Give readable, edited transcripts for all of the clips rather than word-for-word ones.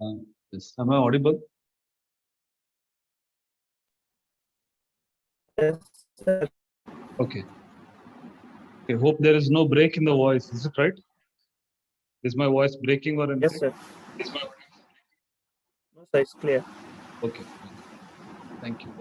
Am I audible? Yes, sir. Okay. Okay. Hope there is no break in the voice. Is it right? Is my voice breaking or anything? Yes, sir. No, sir, it's clear. Okay. Thank you.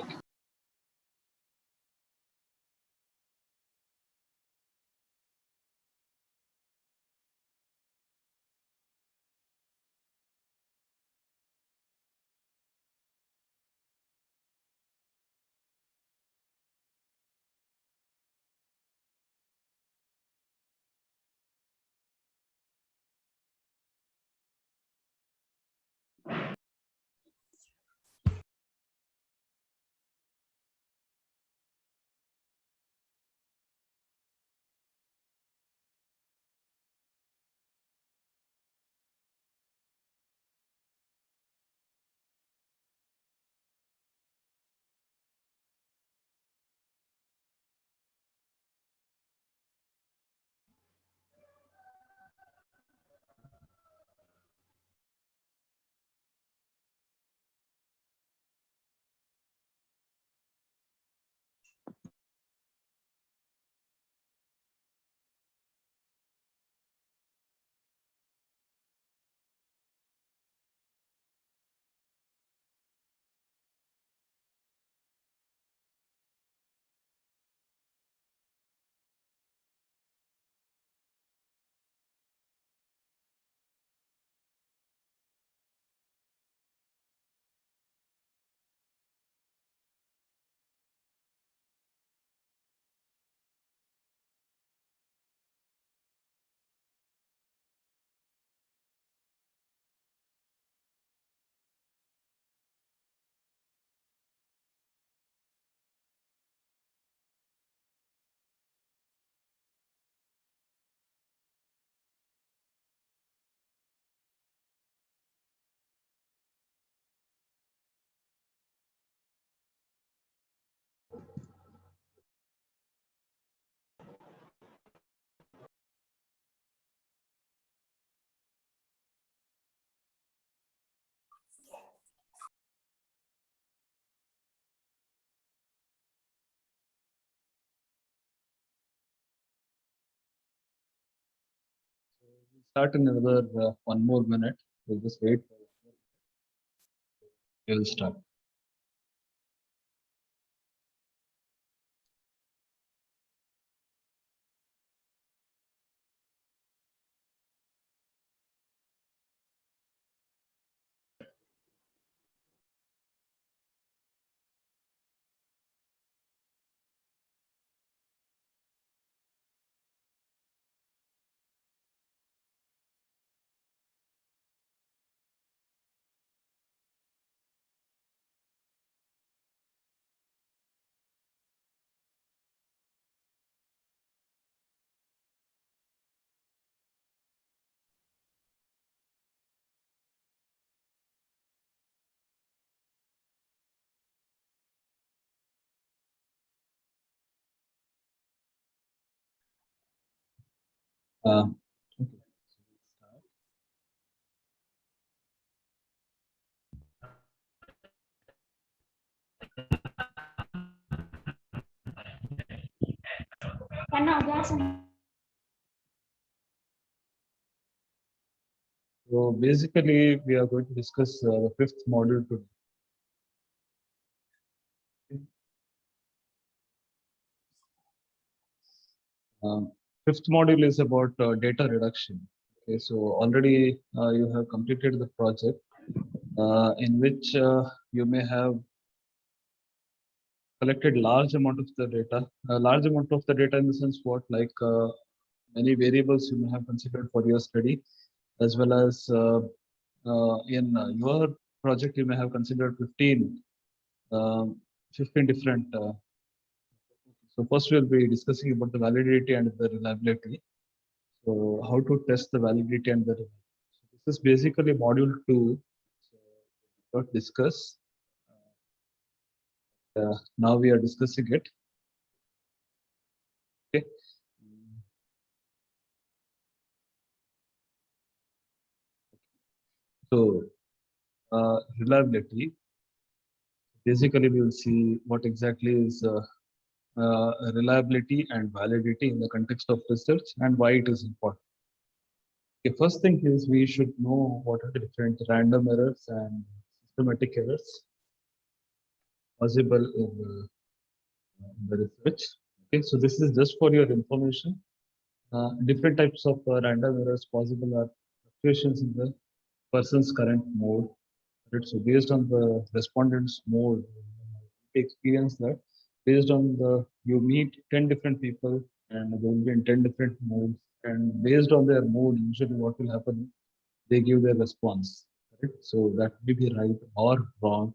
Start in another 1 more minute. We'll just wait. We'll start. Okay. So basically, we are going to discuss the fifth module today. Fifth module is about data reduction. Okay, so already you have completed the project in which you may have collected large amount of the data. Large amount of the data in the sense what, like many variables you may have considered for your study, as well as in your project you may have considered 15 different. So first we'll be discussing about the validity and the reliability. So how to test the validity and the reliability. So this is basically module 2. So we'll discuss. Now we are discussing it. Okay. So reliability. Basically, we will see what exactly is reliability and validity in the context of research and why it is important. The first thing is we should know what are the different random errors and systematic errors possible in the research. Okay, so this is just for your information. Different types of random errors possible are fluctuations in the person's current mode. Right? So based on the respondent's mode, we experience that based on the you meet 10 different people and they will be in 10 different modes, and based on their mood, usually what will happen, they give their response. Right? So that may be right or wrong.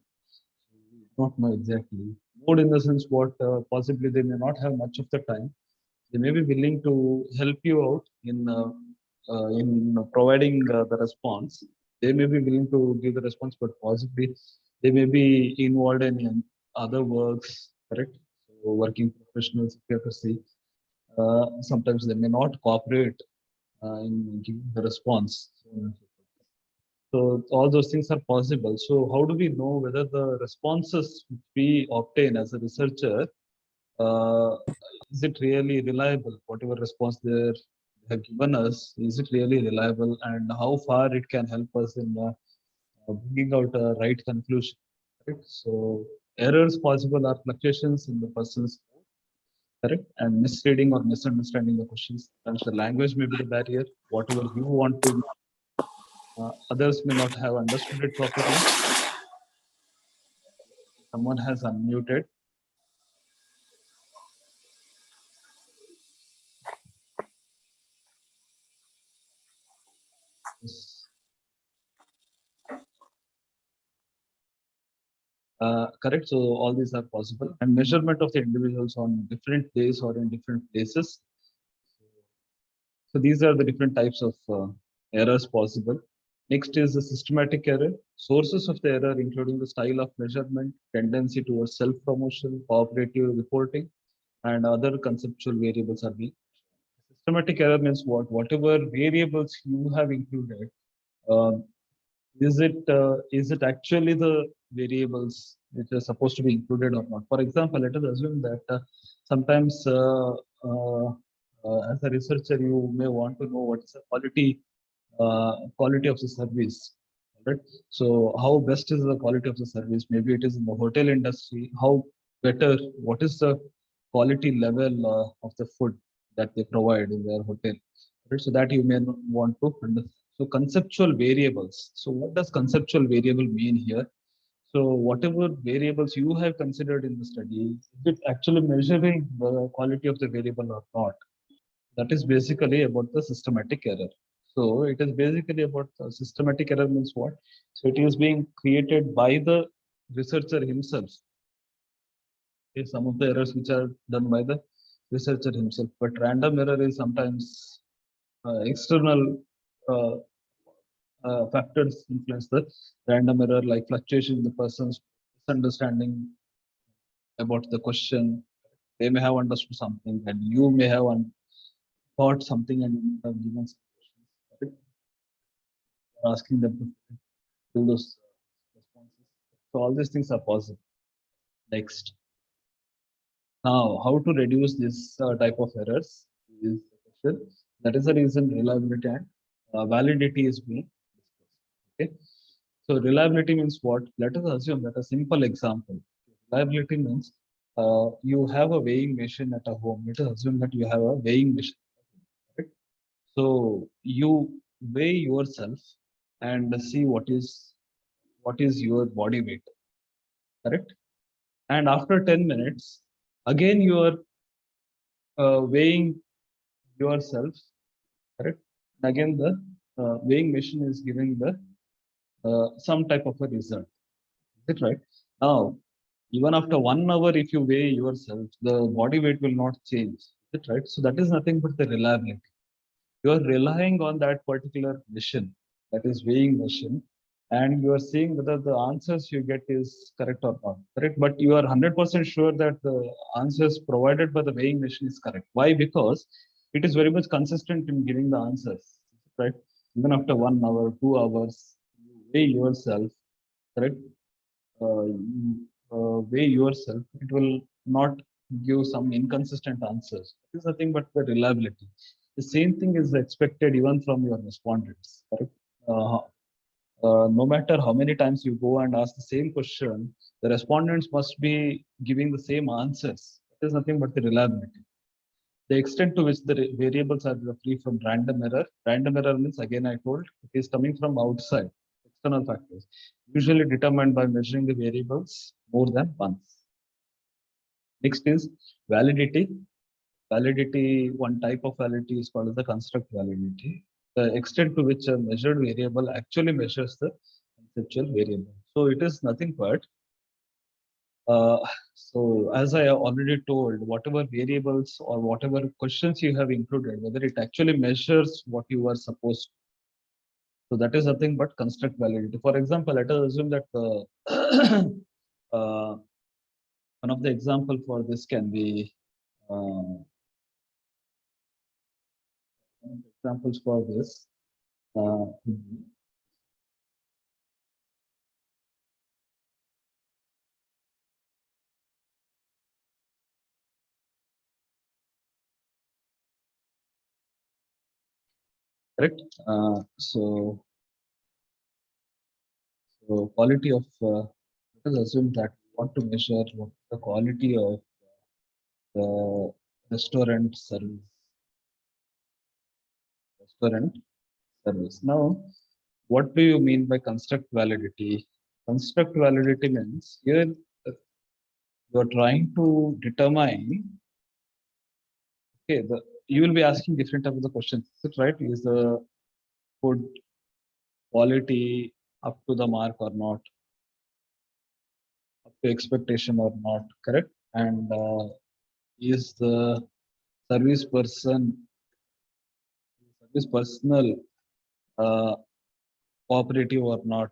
We don't know exactly. Mood in the sense what possibly they may not have much of the time. They may be willing to help you out in providing the response. They may be willing to give the response, but possibly they may be involved in other works, correct? So working professionals, if you have to see, sometimes they may not cooperate in giving the response. So all those things are possible. So how do we know whether the responses which we obtain as a researcher, uh, is it really reliable? Whatever response they have given us, is it really reliable, and how far it can help us in bringing out a right conclusion? Correct. So errors possible are fluctuations in the person's mood, correct, and misreading or misunderstanding the questions. Sometimes the language may be the barrier. Whatever you want to, others may not have understood it properly. Someone has unmuted. Yes. Correct. So all these are possible, and measurement of the individuals on different days or in different places. So these are the different types of errors possible. Next is the systematic error. Sources of the error, including the style of measurement, tendency towards self-promotion, cooperative reporting, and other conceptual variables are being. Systematic error means what? Whatever variables you have included, uh, is it actually the variables which are supposed to be included or not? For example, let us assume that sometimes uh, as a researcher you may want to know what is the quality of the service. Right? So how best is the quality of the service? Maybe it is in the hotel industry. How better? What is the quality level of the food that they provide in their hotel? Right? So that you may want to understand. So conceptual variables. So what does conceptual variable mean here? So whatever variables you have considered in the study, is it actually measuring the quality of the variable or not? That is basically about the systematic error. So it is basically about systematic error means what? So it is being created by the researcher himself. Okay, some of the errors which are done by the researcher himself, but random error is sometimes external uh, factors influence the random error, like fluctuation in the person's misunderstanding about the question. They may have understood something, and you may have thought something, and you may have given some questions. Right? Asking them to fill those responses. So all these things are possible. Next, now how to reduce this type of errors is the question. That is the reason reliability and validity is being discussed. Okay. So reliability means what? Let us assume that a simple example. Reliability means you have a weighing machine at a home. Let us assume that you have a weighing machine. Right? So you weigh yourself and see what is your body weight. Correct. And after 10 minutes, again you are weighing yourself. Correct. And again the weighing machine is giving the some type of a result. Is it right? Now, even after 1 hour, if you weigh yourself, the body weight will not change. Is it right? So that is nothing but the reliability. You are relying on that particular machine, that is weighing machine, and you are seeing whether the answers you get is correct or not. Correct, but you are 100% sure that the answers provided by the weighing machine is correct. Why? Because it is very much consistent in giving the answers. Right? Even after 1 hour, 2 hours, you weigh yourself. correct? Weigh yourself, it will not give some inconsistent answers. It is nothing but the reliability. The same thing is expected even from your respondents, correct? Uh, no matter how many times you go and ask the same question, the respondents must be giving the same answers. It is nothing but the reliability. The extent to which the variables are free from random error. Random error means, again, I told, it is coming from outside, external factors, usually determined by measuring the variables more than once. Next is validity. Validity, one type of validity is called as the construct validity. The extent to which a measured variable actually measures the conceptual variable. So it is nothing but uh, so as I already told, whatever variables or whatever questions you have included, whether it actually measures what you are supposed to. So that is nothing but construct validity. For example, let us assume that uh, one of the example for this can be examples for this. Uh, Correct. So quality of let us assume that we want to measure what the quality of the restaurant service. Restaurant service. Now, what do you mean by construct validity? Construct validity means here you are trying to determine. Okay, you will be asking different type of the questions. Is it right? Is the food quality up to the mark or not? Up to expectation or not? Correct. And is the service person, service personnel uh, cooperative or not?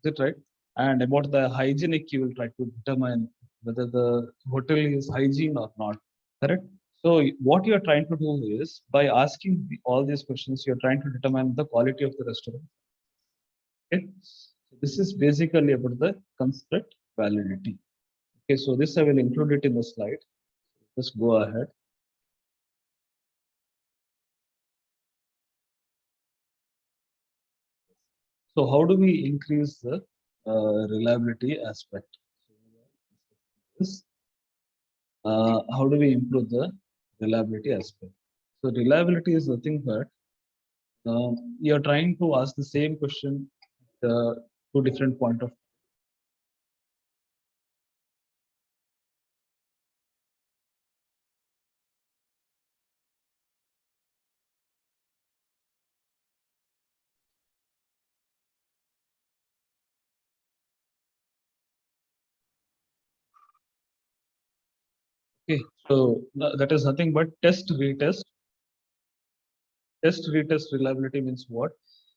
Is it right? And about the hygienic, you will try to determine whether the hotel is hygiene or not. Correct. So what you are trying to do is by asking all these questions, you are trying to determine the quality of the restaurant. Okay. So this is basically about the construct validity. Okay. So this I will include it in the slide. Just go ahead. So how do we increase the reliability aspect? How do we improve the reliability aspect? So reliability is nothing but you're trying to ask the same question to different point of. Okay, so that is nothing but test retest. Test retest reliability means what?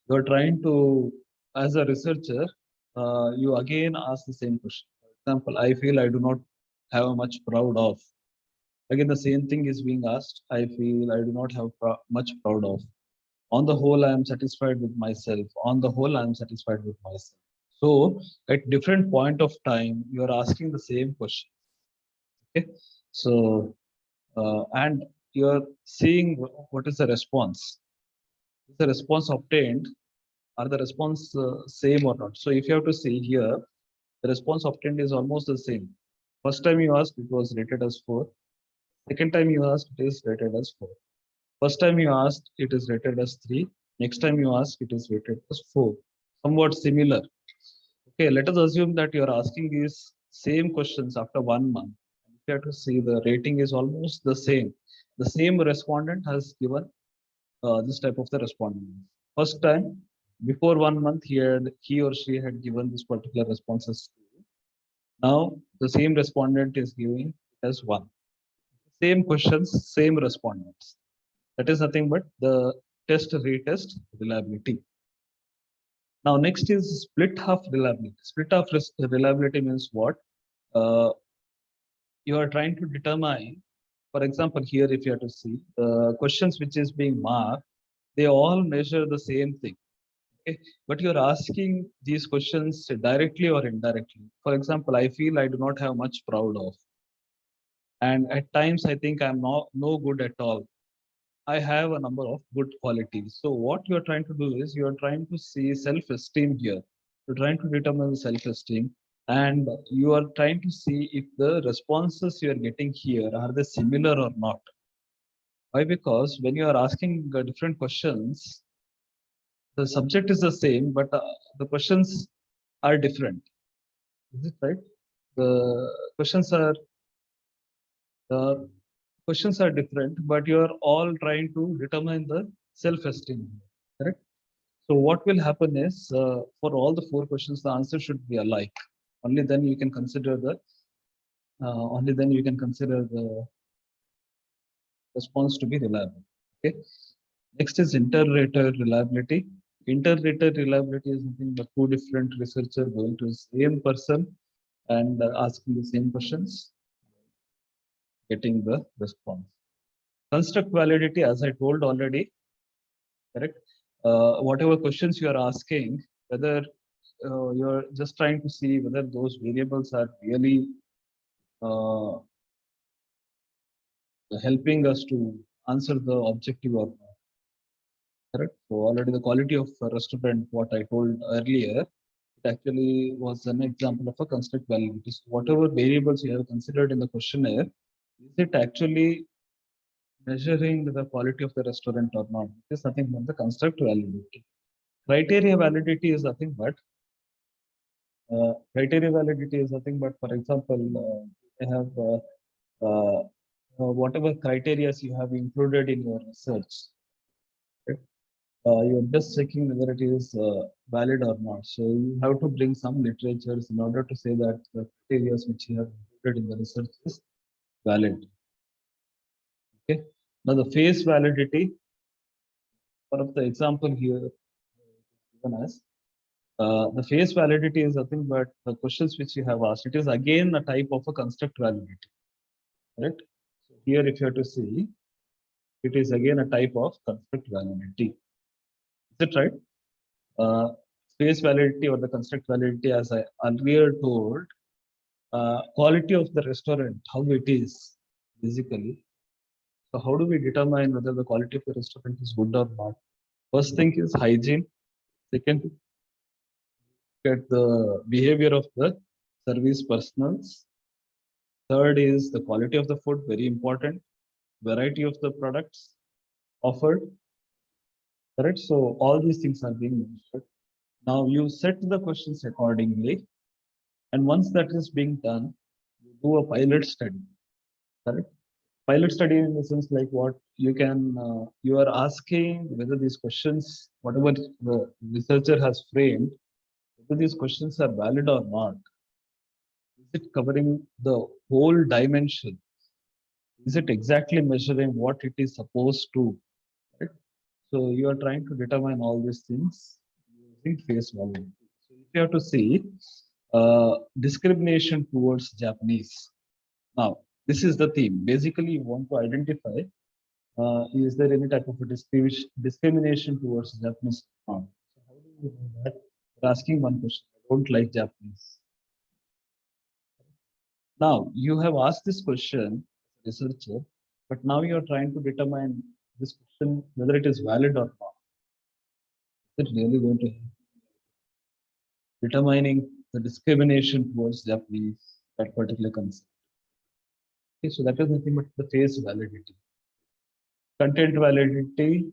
You're trying to, as a researcher, you again ask the same question. For example, I feel I do not have much proud of. Again, the same thing is being asked. I feel I do not have much proud of. On the whole, I am satisfied with myself. On the whole, I am satisfied with myself. So, at different point of time, you are asking the same question. Okay, so and you are seeing what is the response. Is the response obtained? Are the response same or not? So, if you have to see here, the response obtained is almost the same. First time you asked, it was rated as 4. Second time you asked, it is rated as 4. First time you asked, it is rated as 3. Next time you ask, it is rated as 4. Somewhat similar. Okay, let us assume that you are asking these same questions after 1 month. If you have to see, the rating is almost the same. The same respondent has given this type of the respondent. First time, before 1 month, he or she had given this particular responses. Now the same respondent is giving as one. Same questions, same respondents. That is nothing but the test retest reliability. Now next is split half reliability. Split half reliability means what? Uh, you are trying to determine, for example, here if you have to see the questions which is being marked, they all measure the same thing. Okay, but you're asking these questions directly or indirectly. For example, I feel I do not have much proud of, and at times I think I'm not no good at all. I have a number of good qualities. So what you're trying to do is you're trying to see self-esteem here. You're trying to determine self-esteem, and you are trying to see if the responses you are getting here are they similar or not. Why? Because when you are asking different questions, the subject is the same, but the questions are different. Is it right? The questions are the questions are different, but you are all trying to determine the self-esteem. Correct. So what will happen is for all the four questions, the answer should be alike. Only then you can consider the response to be reliable. Okay. Next is inter-rater reliability. Inter-rater reliability is nothing but two different researchers going to the same person and asking the same questions, getting the response. Construct validity, as I told already, correct? Whatever questions you are asking, whether you're just trying to see whether those variables are really uh, helping us to answer the objective or not. Correct. So already the quality of a restaurant, what I told earlier, it actually was an example of a construct validity. So whatever variables you have considered in the questionnaire, is it actually measuring the quality of the restaurant or not? It is nothing but the construct validity. Criteria validity is nothing but for example, I have whatever criteria you have included in your research. Right? You're just checking whether it is valid or not. So you have to bring some literatures in order to say that the criteria which you have included in the research is valid. Okay. Now the face validity, one of the example here given as the face validity is nothing but the questions which you have asked. It is again a type of a construct validity. Correct. So here, if you have to see, it is again a type of construct validity. Is it right? Face validity or the construct validity, as I earlier told, quality of the restaurant, how it is basically. So how do we determine whether the quality of the restaurant is good or not? First thing is hygiene. Second, get the behavior of the service personals. Third is the quality of the food, very important. Variety of the products offered. Correct. So all these things are being measured. Now you set the questions accordingly. And once that is being done, you do a pilot study. Correct. Pilot study in the sense like what you are asking whether these questions, whatever the researcher has framed, whether these questions are valid or not. Is it covering the whole dimension? Is it exactly measuring what it is supposed to? Right? So you are trying to determine all these things using face value. So if you have to see discrimination towards Japanese. Now, this is the theme. Basically, you want to identify is there any type of a discrimination towards Japanese or not? So how do you do that? You're asking one question. I don't like Japanese. Now, you have asked this question, researcher, but now you're trying to determine this question whether it is valid or not. Is it really going to help determining the discrimination towards Japanese, that particular concept? Okay, so that is nothing but the face validity. Content validity,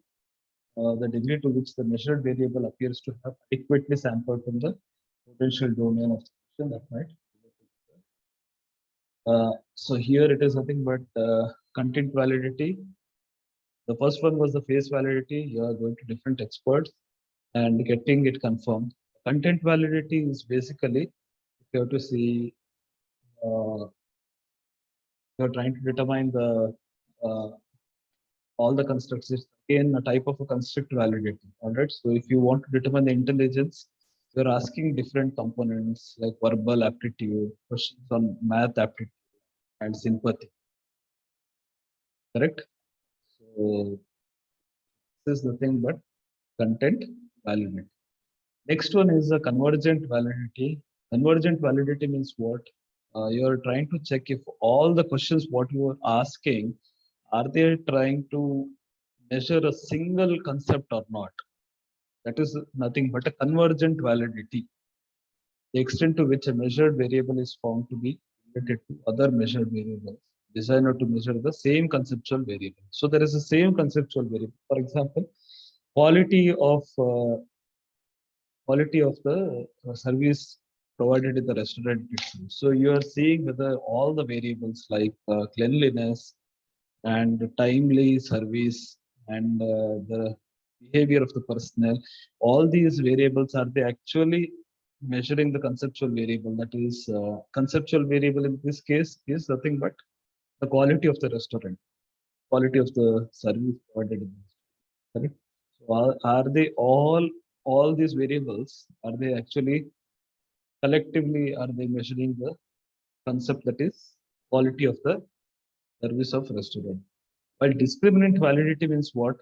the degree to which the measured variable appears to have adequately sampled from the potential domain of the question that might. So here it is nothing but content validity. The first one was the face validity. You are going to different experts and getting it confirmed. Content validity is basically if you have to see, you're trying to determine the all the constructs is again a type of a construct validity. All right. So if you want to determine the intelligence, you're asking different components like verbal aptitude, questions on math aptitude, and sympathy. Correct. So this is nothing but content validity. Next one is the convergent validity. Convergent validity means what? You are trying to check if all the questions what you are asking, are they trying to measure a single concept or not? That is nothing but a convergent validity. The extent to which a measured variable is found to be related to other measured variables designed to measure the same conceptual variable. So there is the same conceptual variable. For example, quality of the service provided in the restaurant itself. So you are seeing whether all the variables like cleanliness and timely service and the behavior of the personnel, all these variables, are they actually measuring the conceptual variable? That is, conceptual variable in this case is nothing but the quality of the restaurant, quality of the service provided in the restaurant. Correct? So are they all these variables, are they actually collectively, are they measuring the concept, that is quality of the service of restaurant? While discriminant validity means what?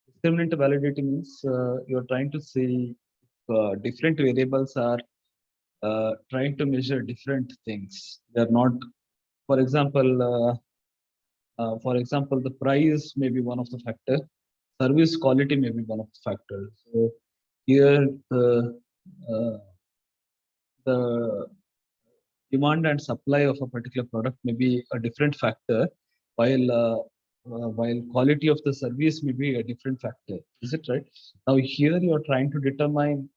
Discriminant validity means you're trying to see different variables are trying to measure different things. They're not, for example, the price may be one of the factor, service quality may be one of the factors. So here uh, the demand and supply of a particular product may be a different factor, while quality of the service may be a different factor. Is it right? Now here you are trying to determine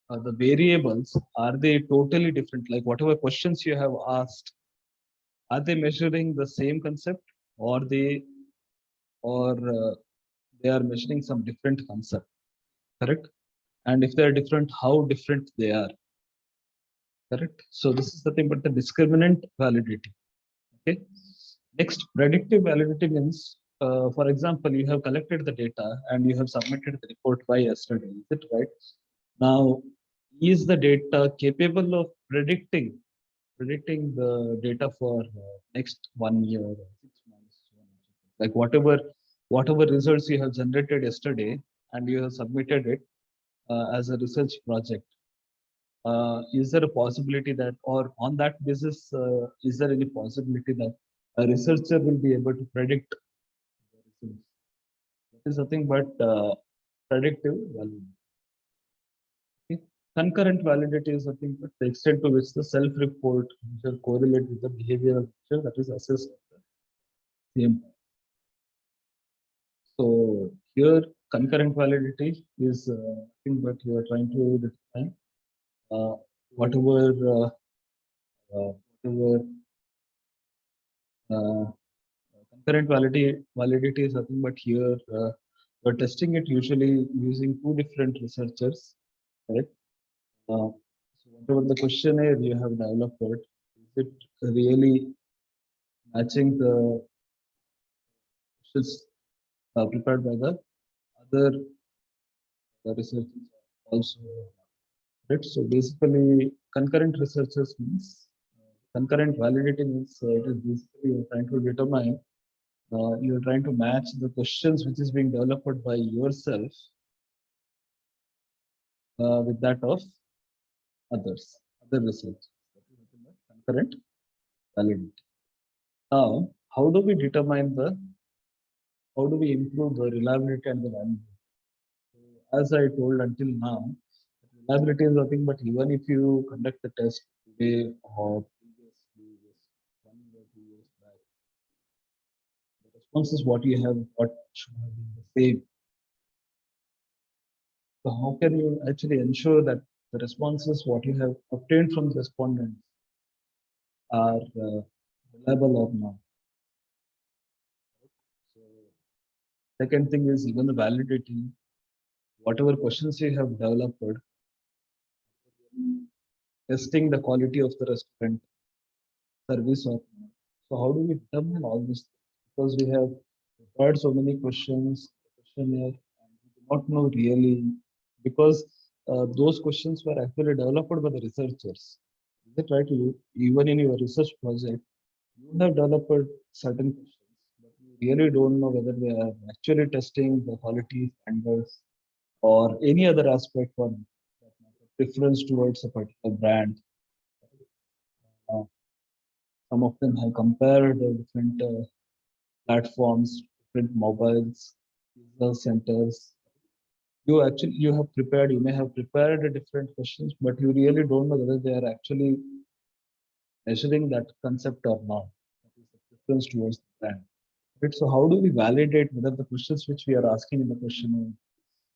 the variables, are they totally different? Like whatever questions you have asked, are they measuring the same concept, or they are measuring some different concept? Correct? And if they are different, how different they are? Correct? So this is the thing, but the discriminant validity. Okay. Next, predictive validity means, for example, you have collected the data and you have submitted the report by yesterday. Is it right? Now, is the data capable of predicting the data for next 1 year or 6 months? Like whatever results you have generated yesterday and you have submitted it as a research project. Is there a possibility that, or on that basis, is there any possibility that a researcher will be able to predict the results? That is nothing but predictive validity. Okay. Concurrent validity is nothing but the extent to which the self-report will correlate with the behavioral feature that is assessed at the same time. So here, concurrent validity is nothing but you are trying to define uh, whatever uh, whatever concurrent validity is nothing but here you're testing it usually using two different researchers, correct? So whatever the questionnaire you have developed, is it really matching the questions prepared by the other researchers also, right? So basically, concurrent researchers means concurrent validity means it is basically you're trying to determine, you're trying to match the questions which is being developed by yourself with that of other research. That is nothing but concurrent validity. Now, how do we improve the reliability and the validity? So, as I told until now, reliability is nothing but even if you conduct the test today or previously, just 1 year, 2 years back, the responses what you have got should have been the same. So how can you actually ensure that the responses what you have obtained from the respondents are reliable or not? So second thing is even the validity, whatever questions you have developed, testing the quality of the restaurant service or not. So how do we determine all this? Because we have heard so many questions, questionnaire, and we do not know really, because those questions were actually developed by the researchers. Is it right? Even in your research project, you have developed certain questions, but you really don't know whether they are actually testing the quality standards or any other aspect for preference towards a particular brand. Uh, some of them have compared different platforms, different mobiles, user centers. You have prepared, you may have prepared different questions, but you really don't know whether they are actually measuring that concept or not. That is the preference towards the brand. Right? So how do we validate whether the questions which we are asking in the question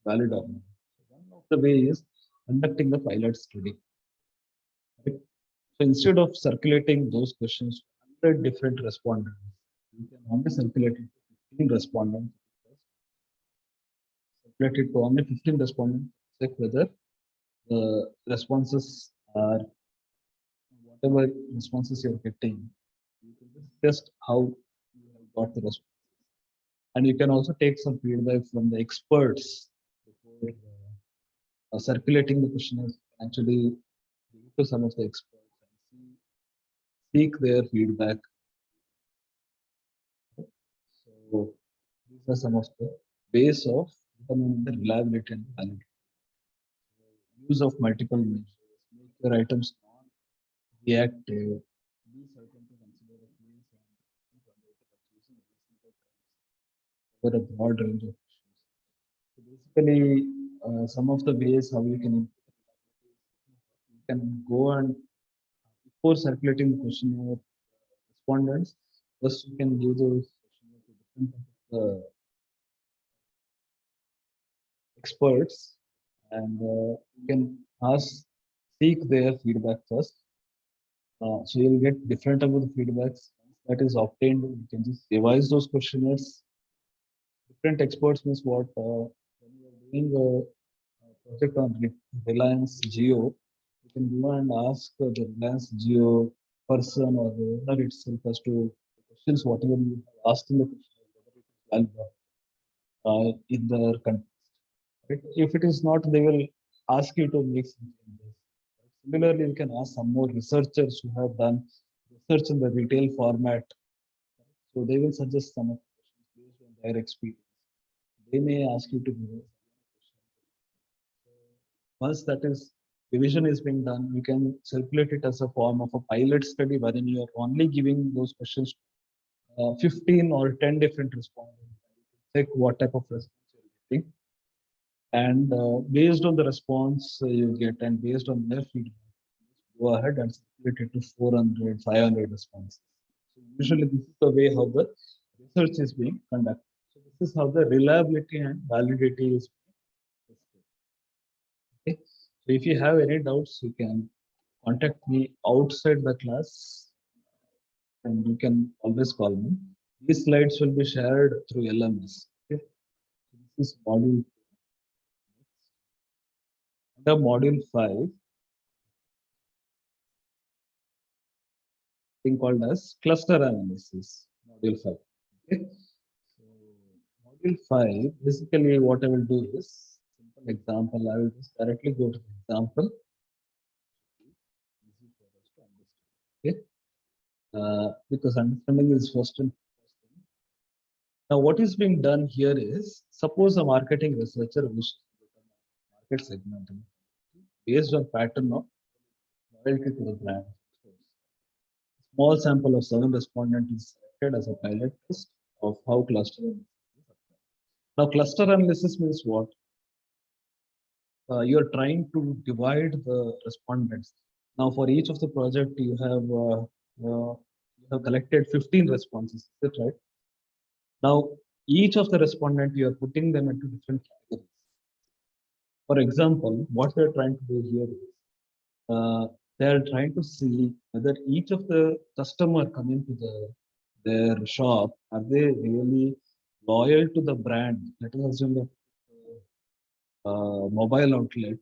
are valid or not? So one of the way is conducting the pilot study. Right? So instead of circulating those questions to 100 different respondents, you can only circulate it to 15 respondents. Circulate it to only 15 respondents, check whether the responses are whatever responses you're getting. You can just test how you have got the response. And you can also take some feedback from the experts before circulating the questionnaires. Actually, give to some of the experts and seek their feedback. So these are some of the ways of determining the reliability and validity. Use of multiple measures, make your items non-reactive, be certain to consider the fields and over a broad range of issues. So basically, some of the ways how you can go and before circulating the questionnaire respondents, first you can give those questionnaire to different experts and you can seek their feedback first. So you'll get different about the feedbacks. Once that is obtained, you can just revise those questionnaires. Different experts means what when you are doing a project on Reliance Geo, you can go and ask the Reliance Geo person or the owner itself as to questions whatever you have asked in the question, whether it is valid in their context. Right? If it is not, they will ask you to make some changes. Similarly, you can ask some more researchers who have done research in the retail format. So they will suggest some of the questions based on their experience. They may ask you to give a once that is revision is being done, you can circulate it as a form of a pilot study wherein you are only giving those questions 15 or 10 different respondents. Check what type of response you're getting. And based on the response you get and based on their feedback, go ahead and circulate it to 400, 500 responses. So usually this is the way how the research is being conducted. So this is how the reliability and validity is being tested. Okay. So if you have any doubts, you can contact me outside the class and you can always call me. These slides will be shared through LMS. Okay. This is module. The module 5, thing called as cluster analysis. Module 5. Okay. So module 5, basically what I will do is simple example. I will just directly go to the example. Easy for us to understand. Okay. Because understanding is first and foremost. Now, what is being done here is suppose a marketing researcher wishes to determine market segment based on pattern of loyalty to the brand. Small sample of 7 respondents is selected as a pilot test of how cluster analysis is applied. Now, cluster analysis means what? You are trying to divide the respondents. Now, for each of the project, you have collected 15 responses. Is that right? Now, each of the respondent, you are putting them into different categories. For example, what they're trying to do here is they're trying to see whether each of the customer coming to their shop, are they really loyal to the brand? Let us assume that mobile outlet.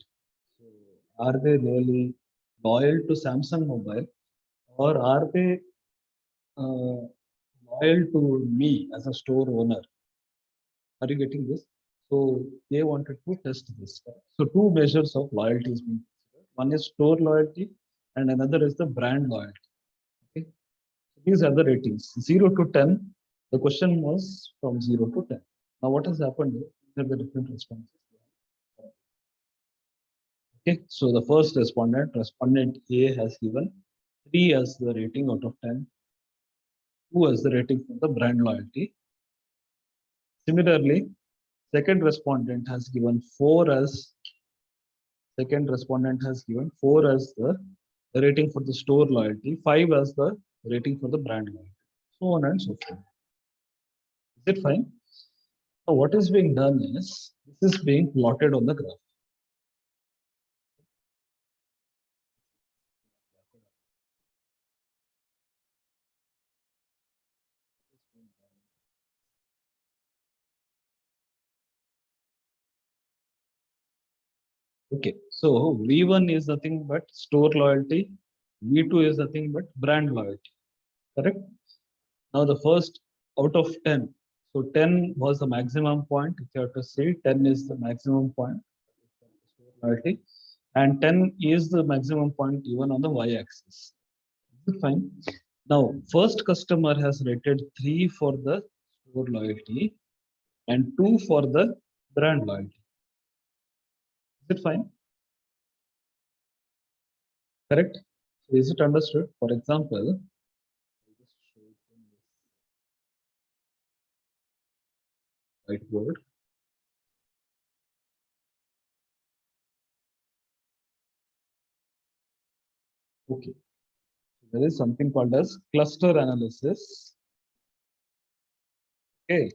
So are they really loyal to Samsung Mobile, or are they loyal to me as a store owner? Are you getting this? So they wanted to test this. So two measures of loyalty is being considered. One is store loyalty, and another is the brand loyalty. Okay. So these are the ratings 0 to 10. The question was from 0 to 10. Now, what has happened? These are the different responses. Okay, so the first respondent A has given 3 as the rating out of 10, 2 as the rating for the brand loyalty. Similarly, second respondent has given 4 as the rating for the store loyalty, 5 as the rating for the brand loyalty, so on and so forth. Is it fine? So what is being done is this is being plotted on the graph. Okay, so V1 is nothing but store loyalty, V2 is nothing but brand loyalty, correct? Now the first out of 10, so 10 was the maximum point. If you have to say 10 is the maximum point, loyalty, and 10 is the maximum point even on the y-axis. Fine. Now, first customer has rated 3 for the store loyalty and 2 for the brand loyalty. Is it fine? Correct? So is it understood? For example, whiteboard. Okay. There is something called as cluster analysis. Okay.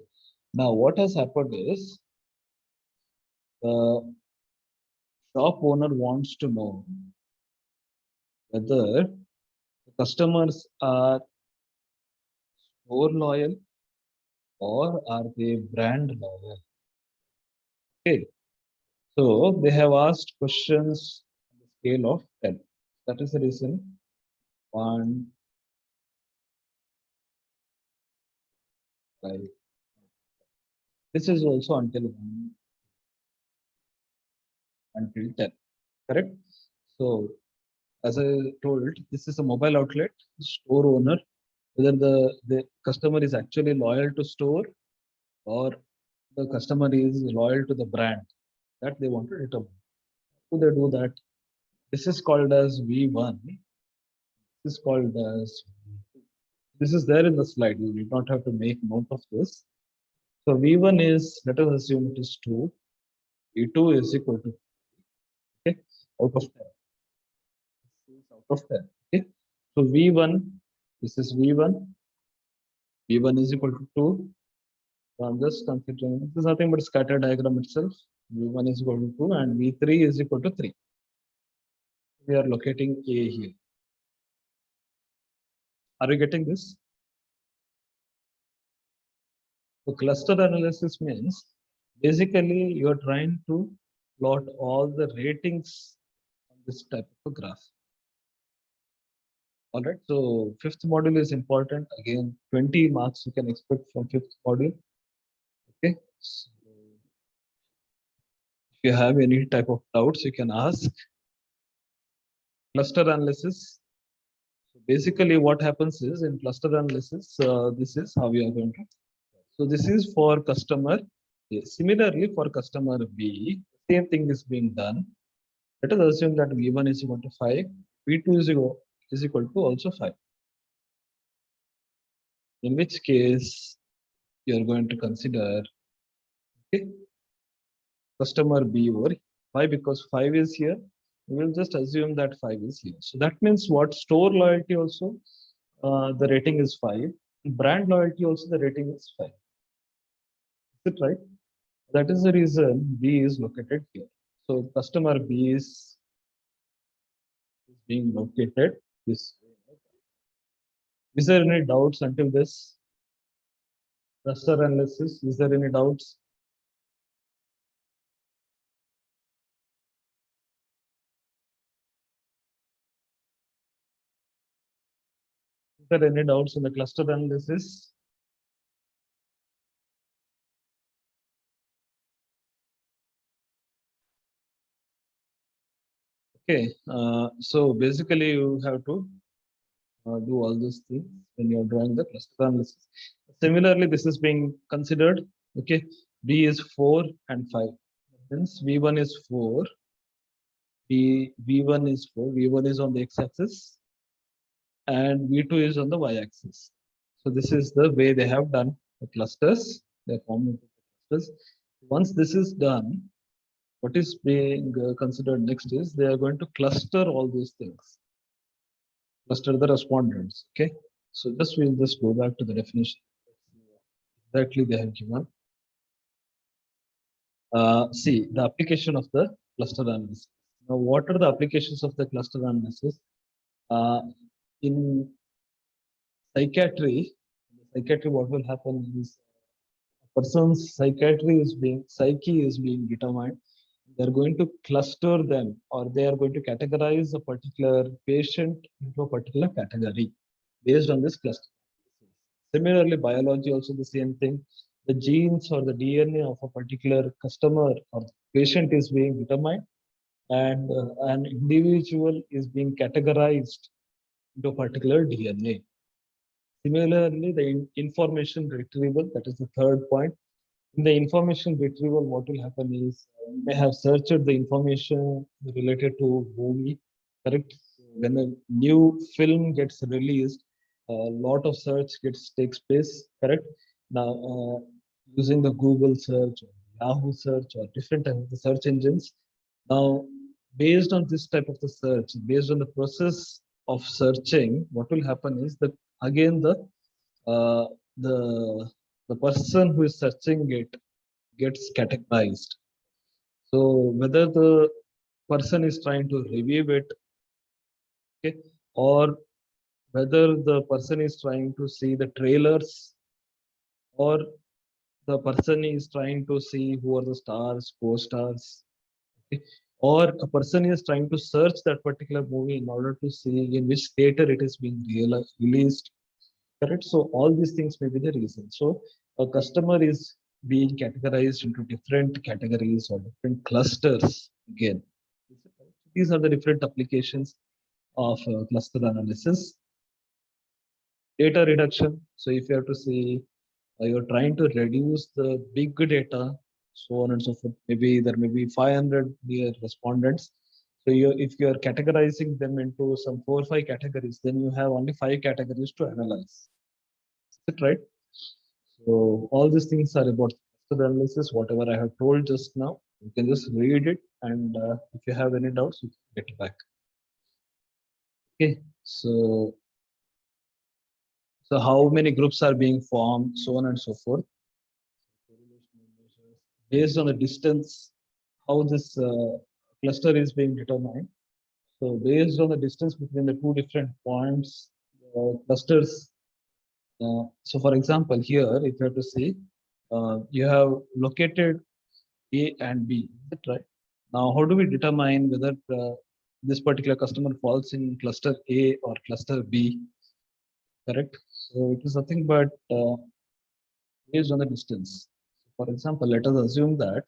Now, what has happened is the shop owner wants to know whether the customers are store loyal or are they brand loyal. Okay. So they have asked questions on the scale of 10. That is the reason 1, 5. This is also until 1 until 10. Correct? So as I told, this is a mobile outlet, store owner, whether the customer is actually loyal to store or the customer is loyal to the brand that they want to determine. So they do that. This is called as V1. This is called as this is there in the slide. You did not have to make note of this. So V1 is, let us assume it is 2. V2 is equal to, okay, out of 10. This is out of 10. Okay. So V1, this is V1. V1 is equal to 2. So I'm just considering this is nothing but scatter diagram itself. V1 is equal to 2 and V3 is equal to 3. We are locating A here. Are you getting this? So cluster analysis means basically you are trying to plot all the ratings on this type of a graph. All right. So fifth module is important. Again, 20 marks you can expect from fifth module. Okay. So if you have any type of doubts, you can ask. Cluster analysis. So basically, what happens is in cluster analysis, this is how we are going to. So this is for customer. Similarly, for customer B, same thing is being done. Let us assume that V1 is equal to 5, V2 is equal to also 5. In which case, you are going to consider, okay, customer B over. Why? Because 5 is here. We will just assume that 5 is here. So that means what? Store loyalty also, the rating is 5. Brand loyalty also, the rating is 5. Is it right? That is the reason B is located here. So customer B is being located this way. Is there any doubts until this? Cluster analysis, is there any doubts? Is there any doubts in the cluster analysis? Okay, so basically you have to do all these things when you're drawing the cluster analysis. Similarly, this is being considered. Okay, B is 4 and 5. Since V1 is 4, V1 is 4, V1 is on the x-axis, and V2 is on the y-axis. So this is the way they have done the clusters. They are forming clusters. Once this is done, what is being considered next is they are going to cluster all these things, cluster the respondents. Okay, so we'll just go back to the definition. Exactly, they have given. See the application of the cluster analysis. Now, what are the applications of the cluster analysis? In psychiatry, what will happen is a person's psyche is being determined. They're going to cluster them, or they are going to categorize a particular patient into a particular category based on this cluster. Similarly, biology also the same thing. The genes or the DNA of a particular customer or patient is being determined, and an individual is being categorized into a particular DNA. Similarly, the information retrieval, that is the third point. In the information retrieval, what will happen is you may have searched the information related to movie, correct? When a new film gets released, a lot of search takes place, correct? Now, using the Google search, or Yahoo search, or different types of the search engines. Now, based on this type of the search, based on the process of searching, what will happen is that again uh, the the person who is searching it gets categorized. So whether the person is trying to review it, okay, or whether the person is trying to see the trailers, or the person is trying to see who are the stars, co-stars, okay, or a person is trying to search that particular movie in order to see in which theater it is being released. Correct. So all these things may be the reason. So a customer is being categorized into different categories or different clusters. Again, these are the different applications of cluster analysis. Data reduction. So if you have to see, you're trying to reduce the big data, so on and so forth. Maybe there may be 500 respondents. So if you are categorizing them into some 4 or 5 categories, then you have only 5 categories to analyze. Is it right? So all these things are about cluster analysis. Whatever I have told just now, you can just read it, and if you have any doubts, you can get back. Okay. So how many groups are being formed, so on and so forth. Based on the distance, how this cluster is being determined. So based on the distance between the two different points, clusters. So for example, here, if you have to see, you have located A and B, is that right? Now, how do we determine whether this particular customer falls in cluster A or cluster B? Correct. So it is nothing but based on the distance. For example, let us assume that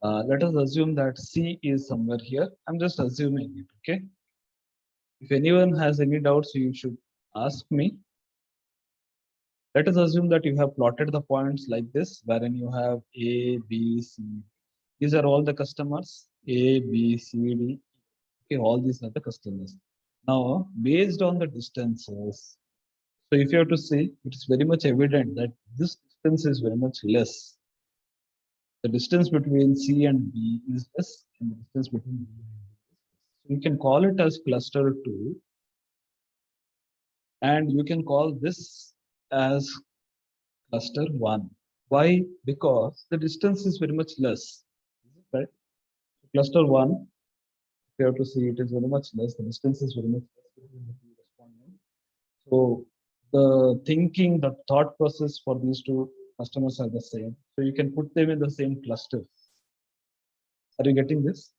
let us assume that C is somewhere here. I'm just assuming it. Okay. If anyone has any doubts, you should ask me. Let us assume that you have plotted the points like this, wherein you have A, B, C. These are all the customers, A, B, C, D. Okay, all these are the customers. Now, based on the distances, so if you have to see, it is very much evident that this distance is very much less. The distance between C and B is less, and the distance between B and B is less. So you can call it as cluster 2, and you can call this as cluster 1. Why? Because the distance is very much less. Right? Cluster 1, if you have to see, it is very much less. The distance is very much less between the two respondents. So the thinking, the thought process for these two customers are the same. So you can put them in the same cluster. Are you getting this?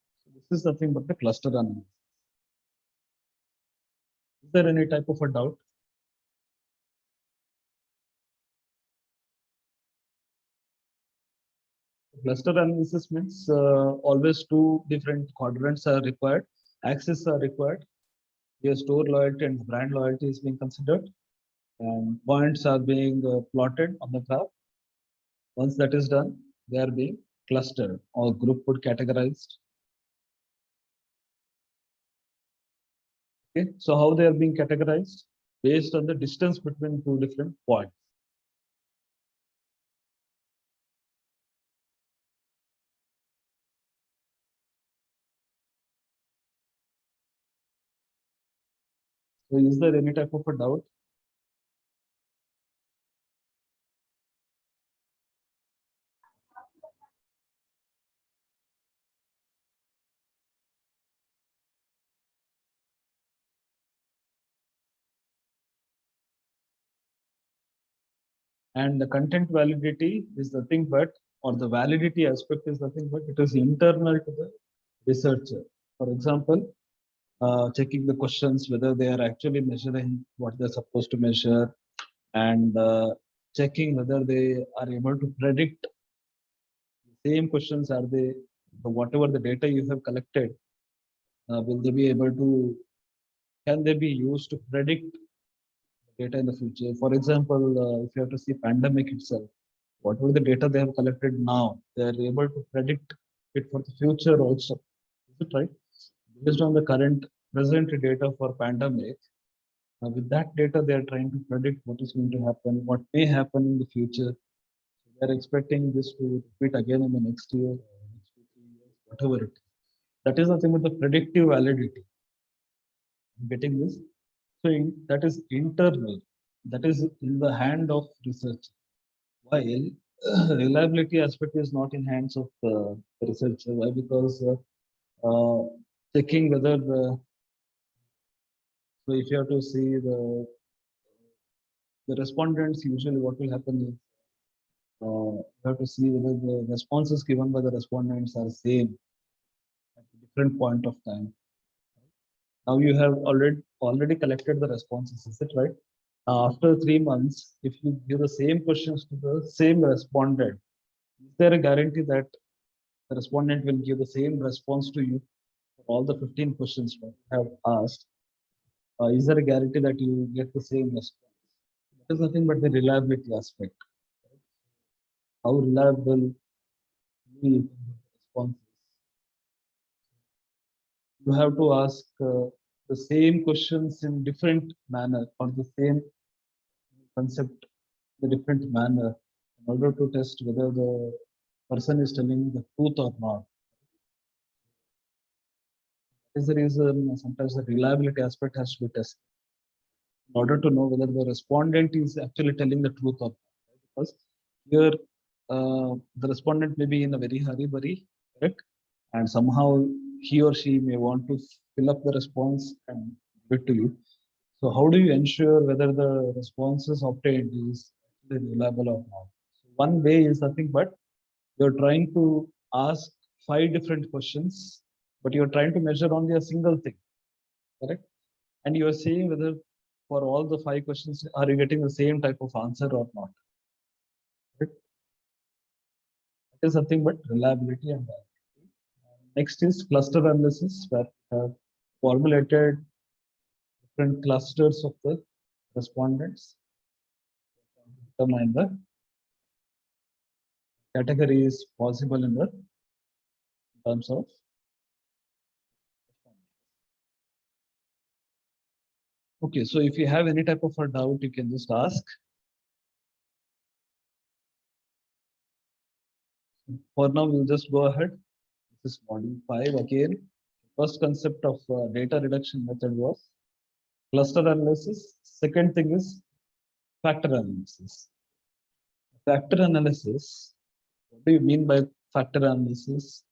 This is nothing but the cluster analysis. Is there any type of a doubt? Cluster analysis means always two different quadrants are required, axes are required. Here store loyalty and brand loyalty is being considered, and points are being plotted on the graph. Once that is done, they are being clustered or grouped, categorized. Okay, so how they are being categorized? Based on the distance between two different points. So is there any type of a doubt? And the content validity is nothing but, or the validity aspect is nothing but, it is internal to the researcher. For example, checking the questions, whether they are actually measuring what they're supposed to measure, and checking whether they are able to predict the same questions. Are they, whatever the data you have collected, will they be able to, can they be used to predict data in the future? For example, if you have to see pandemic itself, whatever the data they have collected now, they are able to predict it for the future also. Is it right? Based on the current present data for pandemic, with that data, they are trying to predict what is going to happen, what may happen in the future. They are expecting this to repeat again in the next year, next 2, 3 years, whatever it is. That is the thing with the predictive validity. Getting this? So that is internal. That is in the hand of research. While reliability aspect is not in hands of the researcher. Why? Because checking whether the, so if you have to see the respondents, usually what will happen is you have to see whether the responses given by the respondents are same at a different point of time. Now you have already collected the responses, is it right? After 3 months, if you give the same questions to the same respondent, is there a guarantee that the respondent will give the same response to you for all the 15 questions you have asked? Is there a guarantee that you get the same response? That is nothing but the reliability aspect. How reliable the response is. You have to ask the same questions in different manner or the same concept in a different manner in order to test whether the person is telling the truth or not. That is the reason sometimes the reliability aspect has to be tested in order to know whether the respondent is actually telling the truth or not. Because here the respondent may be in a very hurry, correct? And somehow he or she may want to fill up the response and give it to you. So how do you ensure whether the responses obtained is reliable or not? So one way is nothing but you're trying to ask 5 different questions, but you're trying to measure only a single thing, correct? And you're seeing whether for all the 5 questions, are you getting the same type of answer or not? Correct? That is nothing but reliability and validity. Next is cluster analysis, where we have formulated different clusters of the respondents, determine the categories possible in the terms of. Okay, so if you have any type of a doubt, you can just ask. For now, we'll just go ahead. This is module 5 again. First concept of data reduction method was cluster analysis. Second thing is factor analysis. Factor analysis, what do you mean by factor analysis?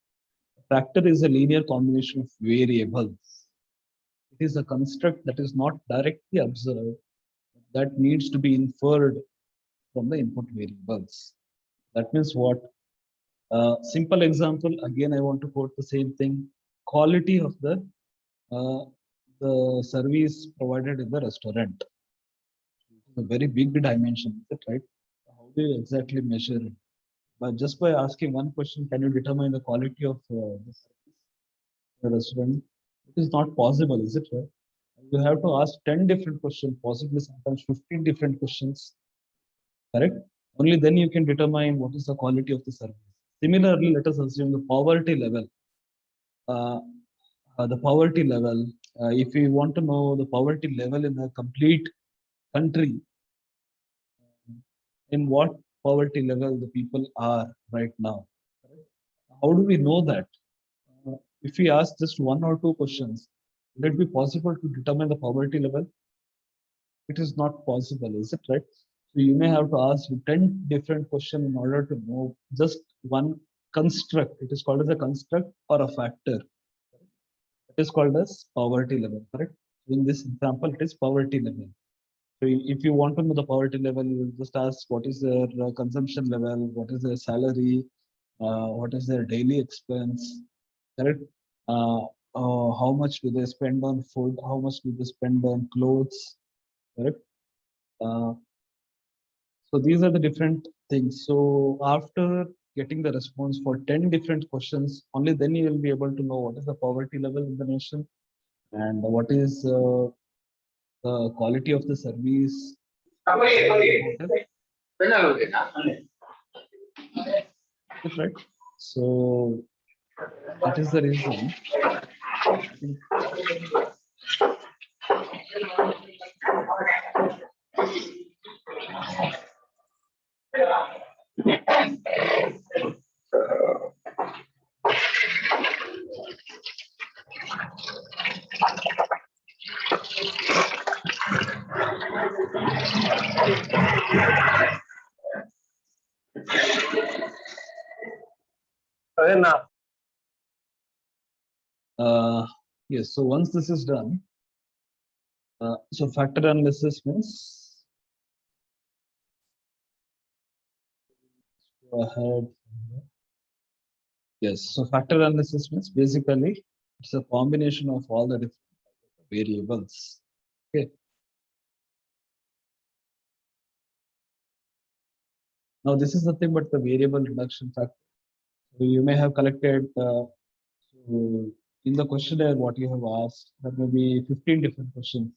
Factor is a linear combination of variables. It is a construct that is not directly observed, that needs to be inferred from the input variables. That means what? Simple example, again, I want to quote the same thing. Quality of uh, the service provided in the restaurant. It's a very big dimension, is it right? How do you exactly measure it? but just by asking one question, can you determine the quality of the service in the restaurant? It is not possible, is it? Right? You have to ask 10 different questions, possibly sometimes 15 different questions, correct? Only then you can determine what is the quality of the service. Similarly, let us assume the poverty level. Uh, the poverty level, if we want to know the poverty level in a complete country, in what poverty level the people are right now. How do we know that? If we ask just one or two questions, would it be possible to determine the poverty level? It is not possible, is it right? So you may have to ask 10 different questions in order to know just one construct. It is called as a construct or a factor. It is called as poverty level, correct? In this example, it is poverty level. So if you want to know the poverty level, you just ask what is their consumption level, what is their salary, what is their daily expense, correct? How much do they spend on food? How much do they spend on clothes, correct? Uh, so these are the different things. So after getting the response for 10 different questions, only then you will be able to know what is the poverty level in the nation and what is the quality of the service. That's right. So that is the reason. Yes, so once this is done, so factor analysis means go ahead. Yes, so factor analysis means basically it's a combination of all the different variables. Okay. Now this is nothing but the variable reduction factor. So you may have collected so in the questionnaire what you have asked, there may be 15 different questions.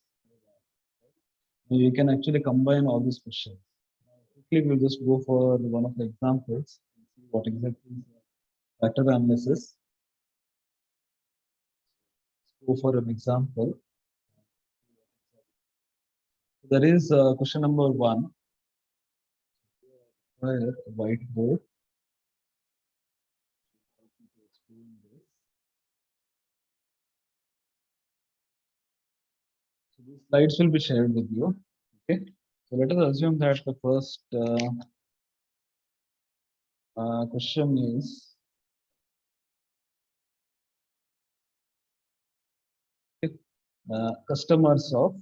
You can actually combine all these questions. Quickly, we'll just go for one of the examples and see what exactly is factor analysis. Let's go for an example. There is question number 1. Where whiteboard. So these slides will be shared with you. Okay. So let us assume that the first question is customers of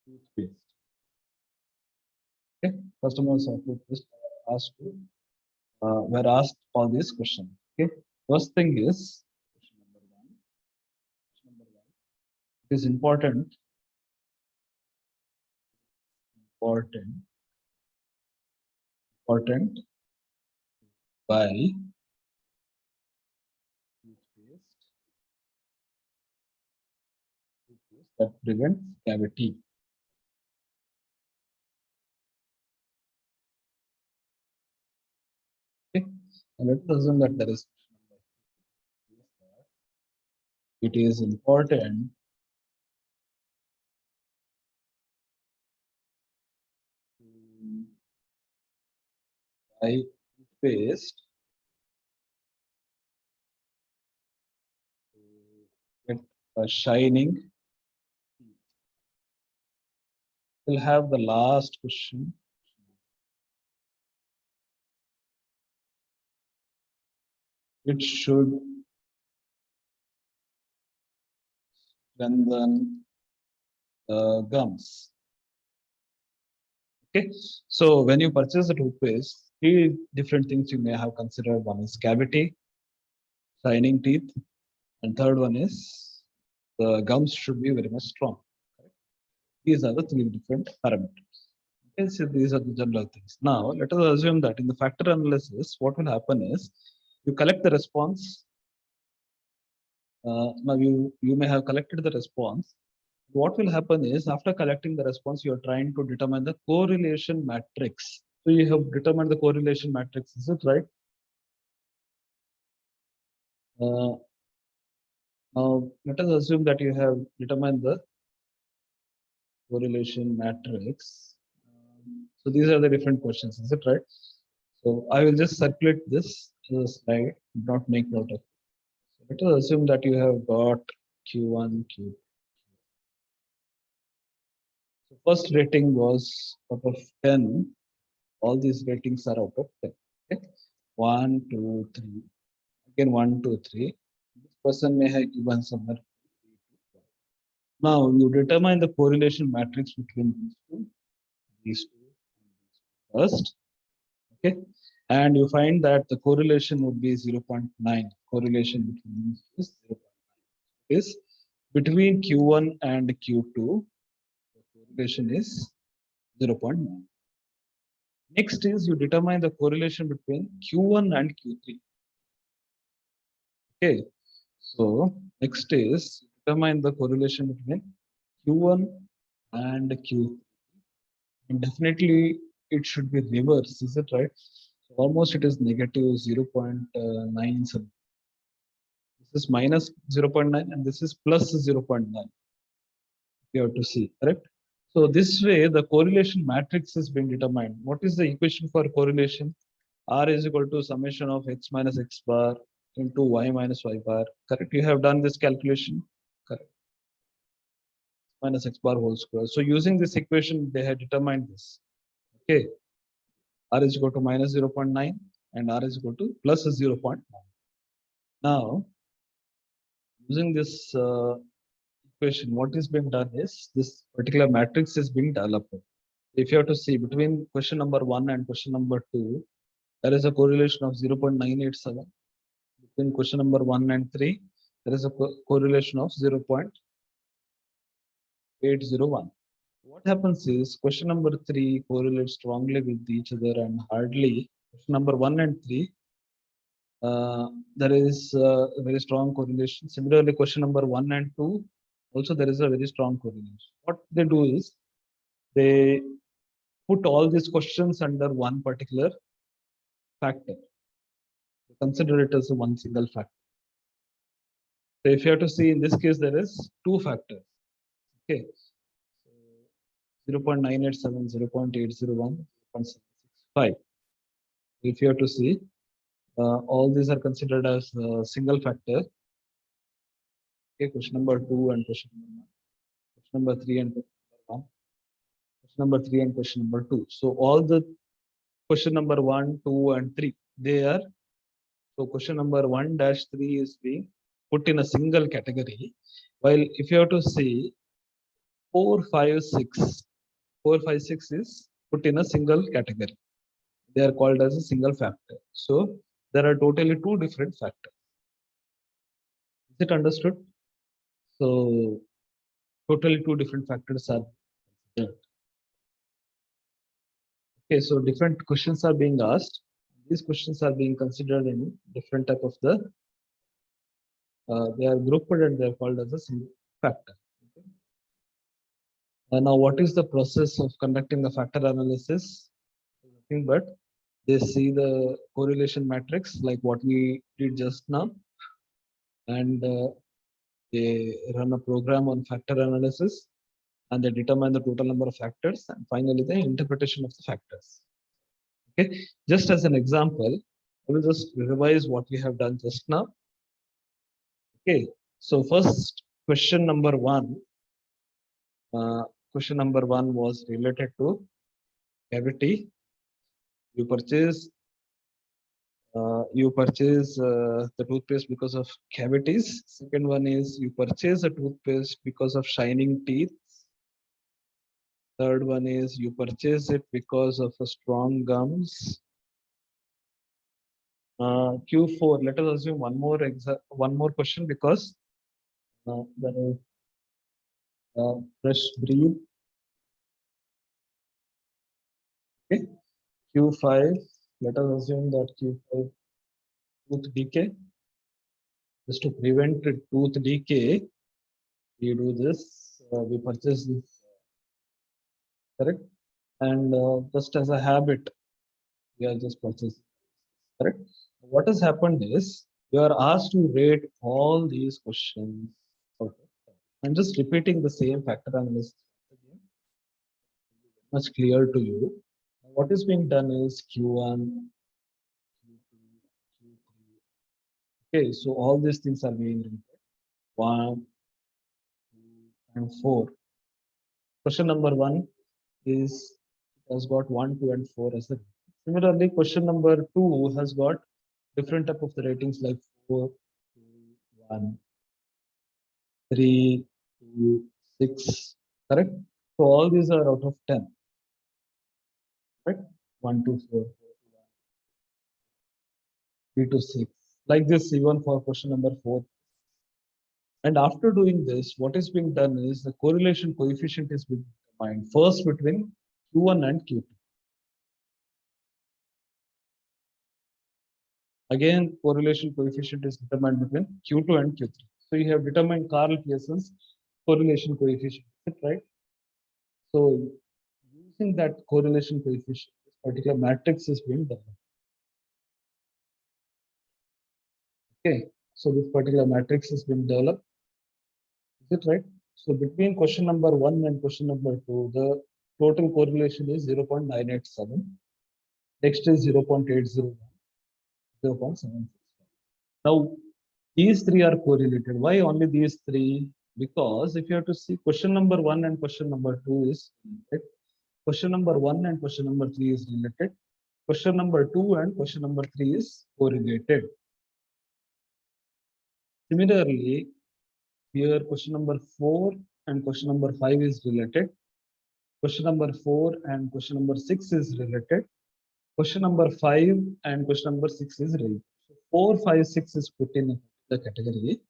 toothpaste. Okay, customers of toothpaste asked to were asked all these questions. Okay, first thing is question number one. Question number one. It is important. Important by toothpaste that prevents cavity. Okay, and let us assume that there is it is important to buy toothpaste to get a shining. We'll have the last question. It should strengthen the gums. Okay, so when you purchase the toothpaste, 3 different things you may have considered. One is cavity, shining teeth, and third one is the gums should be very much strong. These are the 3 different parameters. Yes, these are the general things. Now, let us assume that in the factor analysis, what will happen is you collect the response. Now, you may have collected the response. What will happen is after collecting the response, you are trying to determine the correlation matrix. So you have determined the correlation matrix, is it right? Now, let us assume that you have determined the correlation matrix. So these are the different questions, is it right? So I will just circulate this to the slide, not make note of it. So let us assume that you have got Q1, Q2. So first rating was out of 10. All these ratings are out of 10. Okay? 1, 2, 3. Again, 1, 2, 3. This person may have given somewhere. Now you determine the correlation matrix between these two first. Okay, and you find that the correlation would be 0.9. Correlation between these is 0.9. Is between Q1 and Q2, the correlation is 0.9. Next is you determine the correlation between Q1 and Q3. Okay, so next is determine the correlation between Q1 and Q3. And definitely it should be reverse, is it right? So almost it is negative 0.9. This is minus 0.9 and this is plus 0.9. You have to see, correct? So this way the correlation matrix is being determined. What is the equation for correlation? R is equal to summation of x minus x bar into y minus y bar. Correct? You have done this calculation. Correct. Minus x bar whole square. So using this equation, they have determined this. Okay. R is equal to minus 0.9 and R is equal to plus 0.9. Now, using this equation, what is being done is this particular matrix is being developed. If you have to see between question number 1 and question number 2, there is a correlation of 0.987. Between question number 1 and 3, there is a correlation of 0.801. What happens is question number 3 correlates strongly with each other and hardly question number 1 and 3 there is a very strong correlation. Similarly, question number 1 and 2 also there is a very strong correlation. What they do is they put all these questions under one particular factor. They consider it as one single factor. So if you have to see in this case, there is two factors. Okay. 0.987, 0.801, 0.765. If you have to see, all these are considered as single factor. Okay, question number 2 and question number 1. Question number 3 and question number 1. Question number 3 and question number 2. So all the question number 1, 2, and 3, they are, so question number 1-3 is being put in a single category. While if you have to see 4, 5, 6, 4, 5, 6 is put in a single category. They are called as a single factor. So there are totally two different factors. Is it understood? So totally two different factors are there. Okay, so different questions are being asked. These questions are being considered in different type of the, they are grouped and they are called as a single factor. Okay. Now, what is the process of conducting the factor analysis? Nothing but they see the correlation matrix like what we did just now, and they run a program on factor analysis, and they determine the total number of factors, and finally the interpretation of the factors. Okay, just as an example, I will just revise what we have done just now. Okay, so first question number 1. Question number 1 was related to cavity. You purchase the toothpaste because of cavities. Second one is you purchase a toothpaste because of shining teeth. Third one is you purchase it because of a strong gums. Q4. Let us assume one more question because there is fresh breathe. Q5, let us assume that Q5 tooth decay. Just to prevent tooth decay, we do this, we purchase this, correct? And just as a habit, we are just purchasing, correct? What has happened is you are asked to rate all these questions. Okay. I'm just repeating the same factor analysis again, much clear to you. What is being done is Q1, Q2, Q3. Okay, so all these things are being written. 1, 2, and 4. Question number 1 is has got 1, 2, and 4 as the. Similarly, question number 2 has got different type of the ratings like 4, 2, 1, 3, 2, 6. Correct? So all these are out of 10. Right? 1, 2, 4, 3 to 6. Like this, even for question number 4. And after doing this, what is being done is the correlation coefficient is being defined first between Q1 and Q2. Again, correlation coefficient is determined between Q2 and Q3. So you have determined Karl Pearson's correlation coefficient, right? So using that correlation coefficient, this particular matrix is being developed. Okay, so this particular matrix has been developed. Is it right? So between question number 1 and question number 2, the total correlation is 0.987. Next is 0.801, 0.765. Now, these three are correlated. Why only these three? Because if you have to see question number 1 and question number 2 is related. Question number 1 and question number 3 is related. Question number 2 and question number 3 is correlated. Similarly, here question number 4 and question number 5 is related. Question number 4 and question number 6 is related. Question number 5 and question number 6 is related. So 4, 5, 6 is put in the category,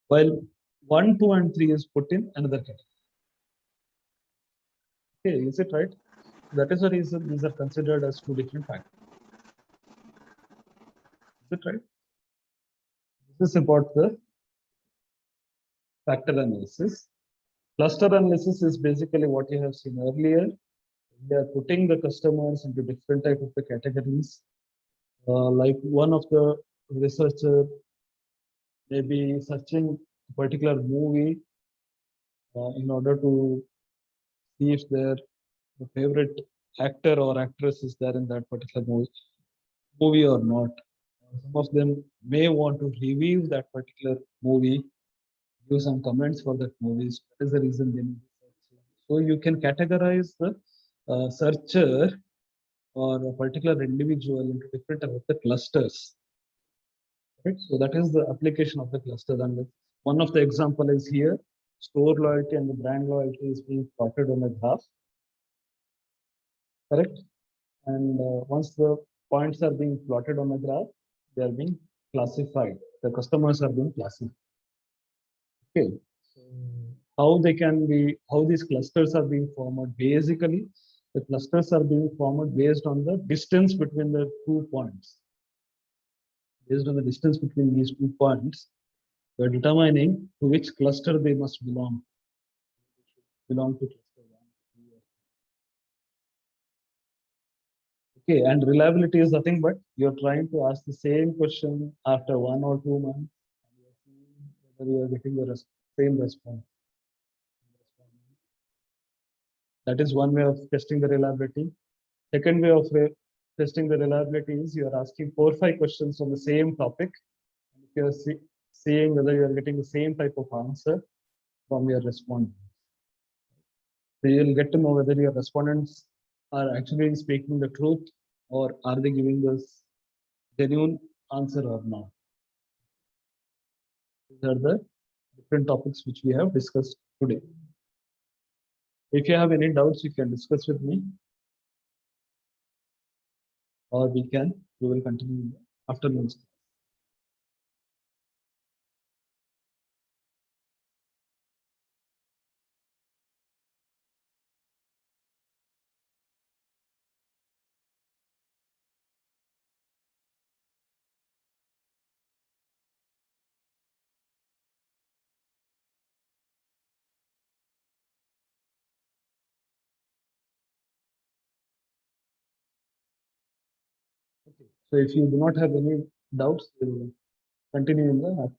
while 1, 2, and 3 is put in another category. Okay, is it right? That is the reason these are considered as two different factors. Is it right? This is about the factor analysis. Cluster analysis is basically what you have seen earlier. They are putting the customers into different type of the categories. Like one of the researcher may be searching a particular movie in order to see if their favorite actor or actress is there in that particular movie or not. Some of them may want to review that particular movie, give some comments for that movie. So that is the reason they need searching. So you can categorize the searcher or a particular individual into different type of the clusters. Right? So that is the application of the cluster analysis. One of the example is here, store loyalty and the brand loyalty is being plotted on a graph. Correct? And once the points are being plotted on a graph, they are being classified. The customers are being classified. Okay. So how they can be, how these clusters are being formed? Basically, the clusters are being formed based on the distance between the 2 points. Based on the distance between these 2 points, we are determining to which cluster they must belong. Belong to cluster 1. Okay, and reliability is nothing but you're trying to ask the same question after 1 or 2 months, and you're seeing whether you are getting the same response. That is one way of testing the reliability. Second way of testing the reliability is you are asking 4 or 5 questions on the same topic. And if you are seeing whether you are getting the same type of answer from your respondent. So you'll get to know whether your respondents are actually speaking the truth or are they giving us genuine answer or not. These are the different topics which we have discussed today. If you have any doubts, you can discuss with me, or we will continue in the afternoon. So if you do not have any doubts, we'll continue in the